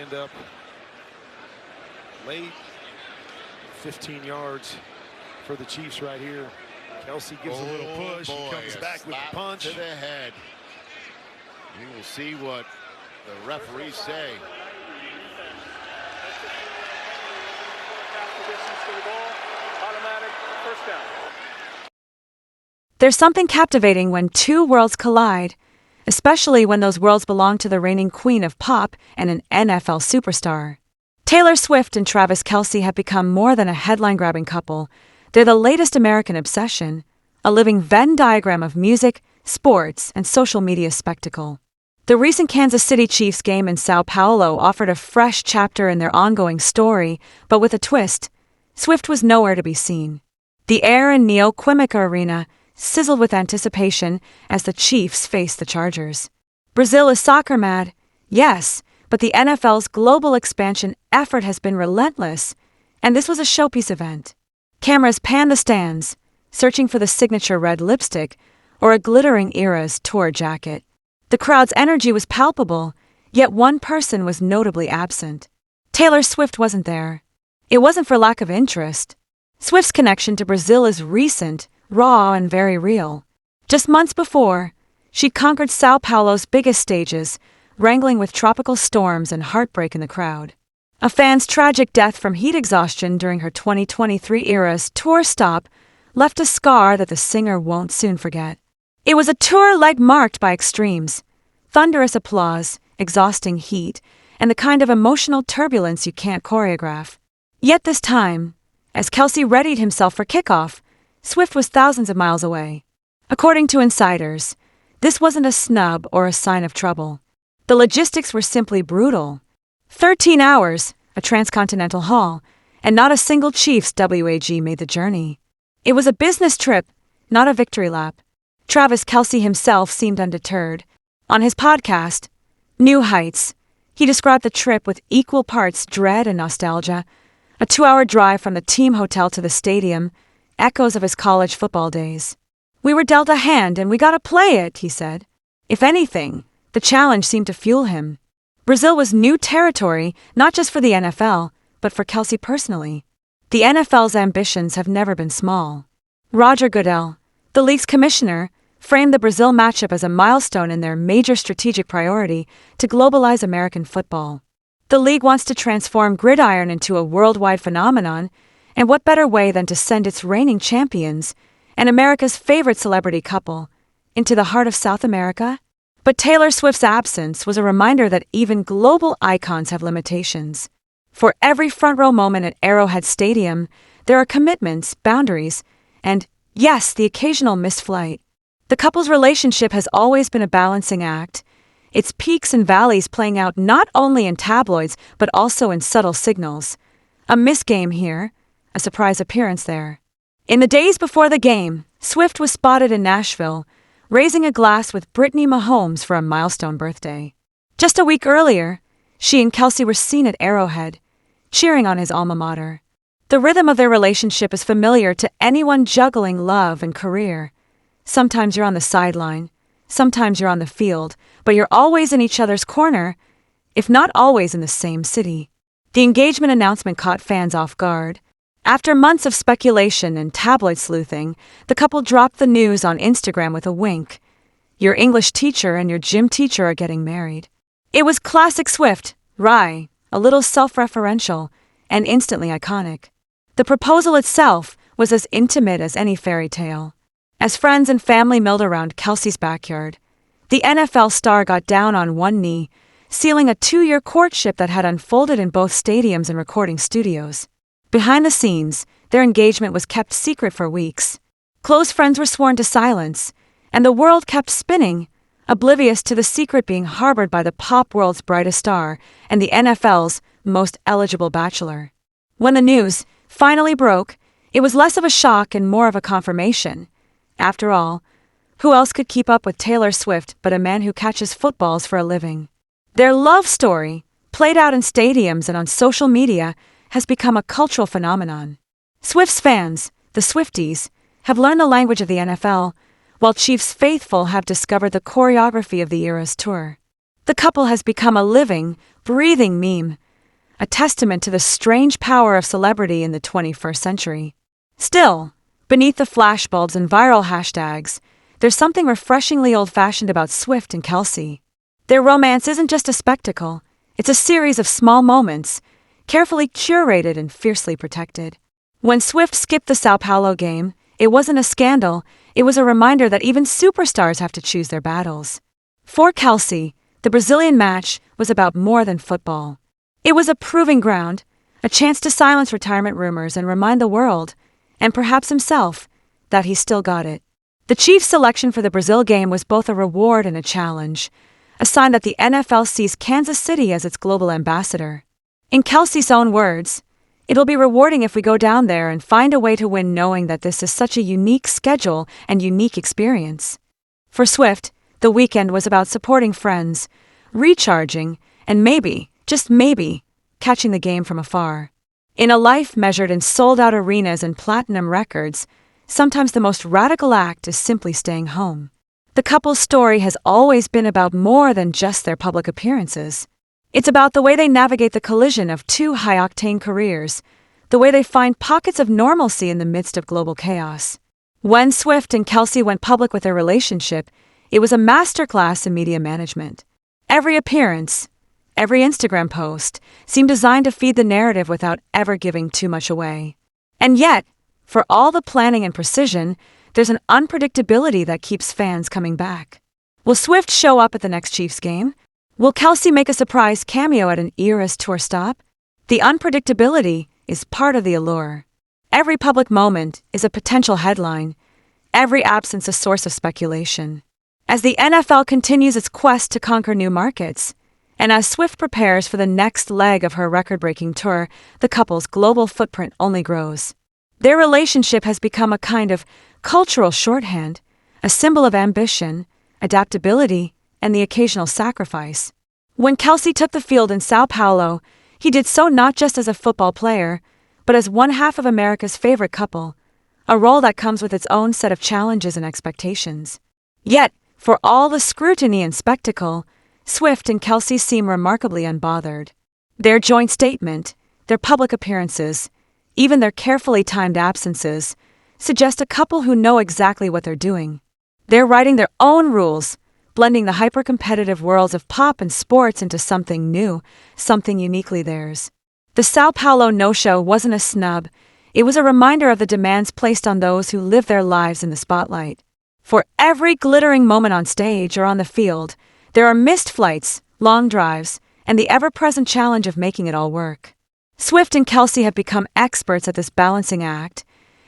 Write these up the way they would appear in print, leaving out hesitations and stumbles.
lined up late. 15 yards for the Chiefs right here. Kelce gives a little push. He comes back with the punch to the head. We will see what the referees say. There's something captivating when two worlds collide, especially when those worlds belong to the reigning queen of pop and an NFL superstar. Taylor Swift and Travis Kelce have become more than a headline-grabbing couple. They're the latest American obsession, a living Venn diagram of music, sports, and social media spectacle. The recent Kansas City Chiefs game in Sao Paulo offered a fresh chapter in their ongoing story, but with a twist. Swift was nowhere to be seen. The air in Neo-Quimica Arena sizzled with anticipation as the Chiefs faced the Chargers. Brazil is soccer mad, yes, but the NFL's global expansion effort has been relentless, and this was a showpiece event. Cameras panned the stands, searching for the signature red lipstick or a glittering Eras tour jacket. The crowd's energy was palpable, yet one person was notably absent. Taylor Swift wasn't there. It wasn't for lack of interest. Swift's connection to Brazil is recent, raw, and very real. Just months before, she'd conquered Sao Paulo's biggest stages, wrangling with tropical storms and heartbreak in the crowd. A fan's tragic death from heat exhaustion during her 2023 Eras tour stop left a scar that the singer won't soon forget. It was a tour leg marked by extremes, thunderous applause, exhausting heat, and the kind of emotional turbulence you can't choreograph. Yet this time, as Kelce readied himself for kickoff, Swift was thousands of miles away. According to insiders, this wasn't a snub or a sign of trouble. The logistics were simply brutal. 13 hours, a transcontinental haul, and not a single Chiefs WAG made the journey. It was a business trip, not a victory lap. Travis Kelce himself seemed undeterred. On his podcast, New Heights, he described the trip with equal parts dread and nostalgia. A 2-hour drive from the team hotel to the stadium, echoes of his college football days. "We were dealt a hand and we gotta play it," he said. If anything, the challenge seemed to fuel him. Brazil was new territory, not just for the NFL, but for Kelce personally. The NFL's ambitions have never been small. Roger Goodell, the league's commissioner, framed the Brazil matchup as a milestone in their major strategic priority to globalize American football. The league wants to transform gridiron into a worldwide phenomenon, and what better way than to send its reigning champions, and America's favorite celebrity couple, into the heart of South America? But Taylor Swift's absence was a reminder that even global icons have limitations. For every front-row moment at Arrowhead Stadium, there are commitments, boundaries, and, yes, the occasional missed flight. The couple's relationship has always been a balancing act, its peaks and valleys playing out not only in tabloids but also in subtle signals. A missed game here, a surprise appearance there. In the days before the game, Swift was spotted in Nashville, raising a glass with Brittany Mahomes for a milestone birthday. Just a week earlier, she and Kelce were seen at Arrowhead, cheering on his alma mater. The rhythm of their relationship is familiar to anyone juggling love and career. Sometimes you're on the sideline, sometimes you're on the field, but you're always in each other's corner, if not always in the same city. The engagement announcement caught fans off guard. After months of speculation and tabloid sleuthing, the couple dropped the news on Instagram with a wink. Your English teacher and your gym teacher are getting married. It was classic Swift, wry, a little self-referential, and instantly iconic. The proposal itself was as intimate as any fairy tale. As friends and family milled around Kelce's backyard, the NFL star got down on one knee, sealing a 2-year courtship that had unfolded in both stadiums and recording studios. Behind the scenes, their engagement was kept secret for weeks. Close friends were sworn to silence, and the world kept spinning, oblivious to the secret being harbored by the pop world's brightest star and the NFL's most eligible bachelor. When the news finally broke, it was less of a shock and more of a confirmation. After all, who else could keep up with Taylor Swift but a man who catches footballs for a living? Their love story, played out in stadiums and on social media, has become a cultural phenomenon. Swift's fans, the Swifties, have learned the language of the NFL, while Chiefs faithful have discovered the choreography of the Eras tour. The couple has become a living, breathing meme, a testament to the strange power of celebrity in the 21st century. Still, beneath the flashbulbs and viral hashtags, there's something refreshingly old-fashioned about Swift and Kelce. Their romance isn't just a spectacle, it's a series of small moments, carefully curated and fiercely protected. When Swift skipped the Sao Paulo game, it wasn't a scandal, it was a reminder that even superstars have to choose their battles. For Kelce, the Brazilian match was about more than football. It was a proving ground, a chance to silence retirement rumors and remind the world, and perhaps himself, that he still got it. The Chiefs' selection for the Brazil game was both a reward and a challenge, a sign that the NFL sees Kansas City as its global ambassador. In Kelce's own words, "It'll be rewarding if we go down there and find a way to win knowing that this is such a unique schedule and unique experience." For Swift, the weekend was about supporting friends, recharging, and maybe, just maybe, catching the game from afar. In a life measured in sold-out arenas and platinum records, sometimes the most radical act is simply staying home. The couple's story has always been about more than just their public appearances. It's about the way they navigate the collision of two high-octane careers, the way they find pockets of normalcy in the midst of global chaos. When Swift and Kelce went public with their relationship, it was a masterclass in media management. Every appearance, every Instagram post seemed designed to feed the narrative without ever giving too much away. And yet, for all the planning and precision, there's an unpredictability that keeps fans coming back. Will Swift show up at the next Chiefs game? Will Kelce make a surprise cameo at an Eras tour stop? The unpredictability is part of the allure. Every public moment is a potential headline, every absence a source of speculation. As the NFL continues its quest to conquer new markets, and as Swift prepares for the next leg of her record-breaking tour, the couple's global footprint only grows. Their relationship has become a kind of cultural shorthand, a symbol of ambition, adaptability, and the occasional sacrifice. When Kelce took the field in Sao Paulo, he did so not just as a football player, but as one half of America's favorite couple, a role that comes with its own set of challenges and expectations. Yet, for all the scrutiny and spectacle, Swift and Kelce seem remarkably unbothered. Their joint statement, their public appearances, even their carefully timed absences, suggest a couple who know exactly what they're doing. They're writing their own rules, blending the hyper-competitive worlds of pop and sports into something new, something uniquely theirs. The Sao Paulo no-show wasn't a snub, it was a reminder of the demands placed on those who live their lives in the spotlight. For every glittering moment on stage or on the field, there are missed flights, long drives, and the ever-present challenge of making it all work. Swift and Kelce have become experts at this balancing act,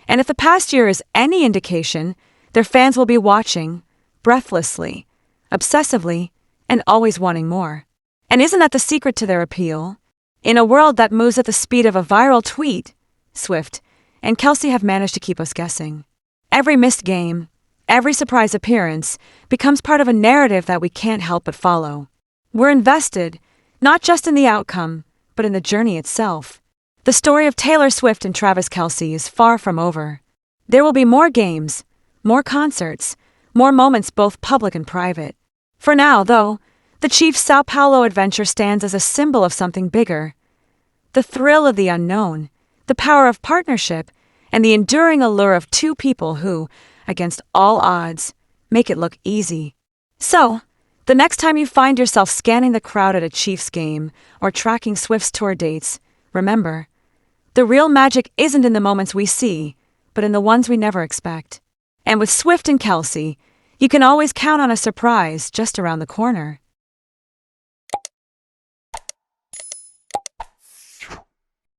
and if the past year is any indication, their fans will be watching, breathlessly, obsessively, and always wanting more. And isn't that the secret to their appeal? In a world that moves at the speed of a viral tweet, Swift and Kelce have managed to keep us guessing. Every missed game, every surprise appearance, becomes part of a narrative that we can't help but follow. We're invested, not just in the outcome, but in the journey itself. The story of Taylor Swift and Travis Kelce is far from over. There will be more games, more concerts, more moments both public and private. For now, though, the Chiefs' Sao Paulo adventure stands as a symbol of something bigger. The thrill of the unknown, the power of partnership, and the enduring allure of two people who, against all odds, make it look easy. So, the next time you find yourself scanning the crowd at a Chiefs game or tracking Swift's tour dates, remember, the real magic isn't in the moments we see, but in the ones we never expect. And with Swift and Kelce, you can always count on a surprise just around the corner.